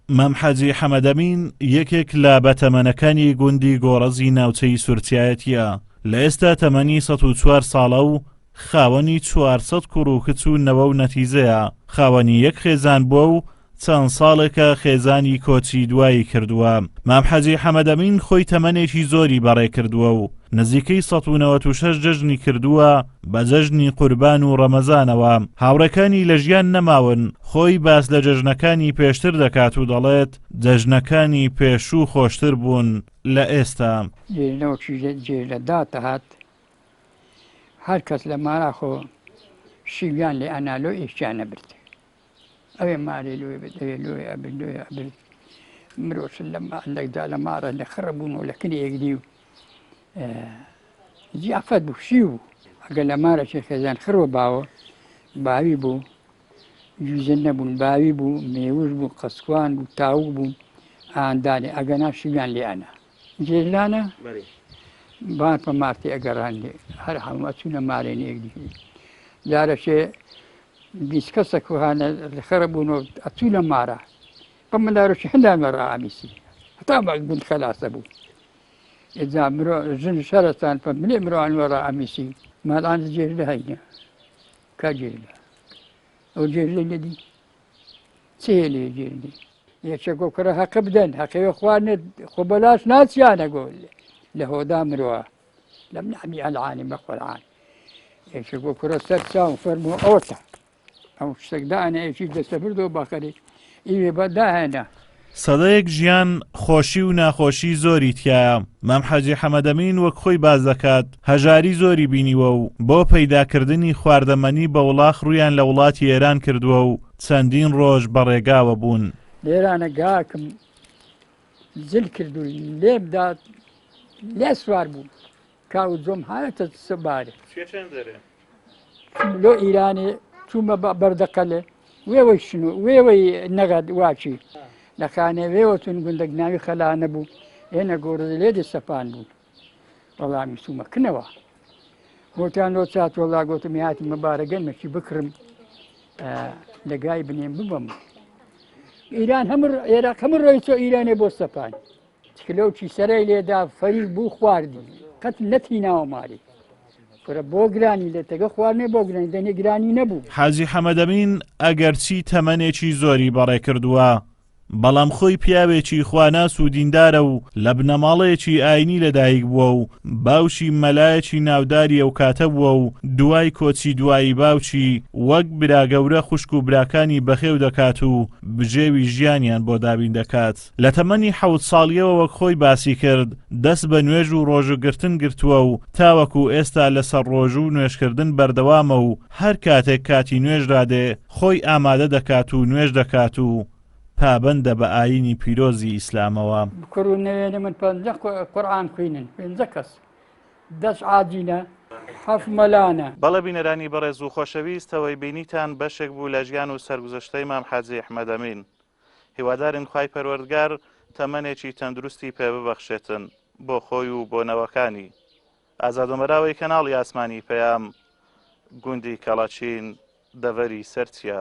مام حاجی حەمەدەمین یەکێک لە بەتەمەنەکانی گوندی گۆڕەزی ناوچەی سورتیایەتیە لە ئێستا تەمەنی 104 ساڵە و خاوەنی 400 کوڕ و کچ و نەوە و نەتیزەیە. خاوەنی یەک خێزان بووە و چەند ساڵێکە خێزانی کۆچی دوایی کردووە. مام حاجی حەمەدەمین خۆی تەمەنێکی زۆری بەڕێ کردووە و نزیکەی 196 جەژنی کردووە بە جەژنی قوربان و ڕەمەزانەوە. هاوڕەکانی لە ژیان نەماون، خۆی باس لە جەژنەکانی پێشتر دەکات و دەڵێت جەژنەکانی پێشوو خۆشتر بوون لە ئێستا. جێ لە داتەهات هەر کەس لە ماراخۆ شیویان لێ ئەنالۆ ئیشیان نەبرد. ئەوێ مارێ لۆی بێت ئەوێ لۆی ئەبرد لۆی ئەبرد مرۆش لەگدا لە مارە لە خڕە بوون و لە کنێکدی و جیافەت بوو شی و ئەگەر لە مارەی خێزان خڕوە باوە باوی بوو جوزە نەبوون باوی بوو مێوش بوو قەسکوان بوو تاوک بوون ئاندانێ ئەگەنا شیویان لێ ئەنا جێلانە بان پە مارتی ئەگەڕان لێ هەر هەموو ئەچوونە مارێن یەکدی جارەشێ 20 کەسە کوهانە خڕە بوونەوە ئەچوو لە مارە بەمەدارۆکی هەندان مەڕە ئامیسی هەتا گوند خەلاسە بوو ئێجا مرۆ ژن شەرەتان پە منێ مرۆوان وەڕە ئامیسی ماڵان جێر لە هەینە کا جێر لە ئەو جێر لێ لێدی چێ لێ جێر لێ یەکێ گۆکڕە حەقە بدەن حەقەوە خواردنێت خۆ بەلاش ناچیانە گۆ لە هۆدا مرۆوە لەم نامی ئەلعانی بە قورعان یەکێ گۆکڕە سەر چاوم فەرمووە ئەوەتە ئەو شتێکدانە ئەوشی دەستە بردەوە باخەری ئیوێ بەداهێنە. سەدەیەک ژیان خۆشی و ناخۆشی زۆری تایە. مام حاجی حەمەدەمین وەک خۆی باز دەکات هەژاری زۆری بینیوە و بۆ پەیداکردنی خواردەمەنی بە وڵاخ ڕوویان لە وڵاتی ئێران کردووە و چەندین ڕۆژ بەڕێگاوە بوون. لێرانە گاکم زل کرد و لێمدا لێ سوار بوو کاو جۆم هاتە سەبارێ لۆ ئیرانێ چوومە بەردەقەلێ وێوەی شنو وێوەی نەگەد واچی لە خانێ وێوەتون گوندەک ناوی خەلانە بوو هێنە گۆڕ لێدی سەپان بوو وەڵامی سوومەکنەوە گۆتیان لۆ چات وەڵا گۆتمی هاتی مەبارەگەنمەکی بکڕم لەگای بنێم ببەم ئیران عێراق هەموو ڕۆی چۆ ئیرانێ بۆ سەپان چکلەوکی سەرای لێدا فەریق بوو خواردی قەت نەتی ناوە ماری بۆ گرانی لە تەگە خواردنێ بۆ گرانی دەنێ گرانی نەبوو. حاجی حەمەدەمین ئەگەرچی تەمەنێکی زۆری بەڕێ کردووە بەڵام خۆی پیاوێکی خواناس و دیندارە و لە بنەماڵەیەکی ئاینی لەدایک بووە و باوشی مەلایەکی ناوداری ئەو کاتە بووە و دوای کۆچی دوایی باوچی وەک براگەورە خوشک و براکانی بەخێو دەکات و بژێوی ژیانیان بۆ دابین دەکات. لە تەمەنی 7 ساڵیەوە وەک خۆی باسی کرد دەست بە نوێژ و ڕۆژوگرتن گرتووە و تاوەکو ئێستا لەسەر ڕۆژ و نوێشکردن بەردەوامە و هەر کاتێک کاتی نوێژرادێ خۆی ئامادە دەکات و نوێژ دەکات و پابندە بە ئاینی پیرۆزی ئیسلامەوە. کوڕ و نەوێنە من قورعان خوێنن 5 کەس دەست عاجینە هەفت مەلانە. بەڵێ بینەرانی بەڕێز و خۆشەویستەوەی بینیتان بەشێک بوو لە ژیان و سەرگوزەشتەی مام حاجی حەمەدەمین. هیوادارین خوای پەروەردگار تەمەنێکی تەندروستی پێ ببەخشێتن بۆ خۆی و بۆ نەوەکانی. ئازادومەراوی کەناڵی ئاسمانی پەیام گوندی کەڵەچین دەڤەری سەرچیە.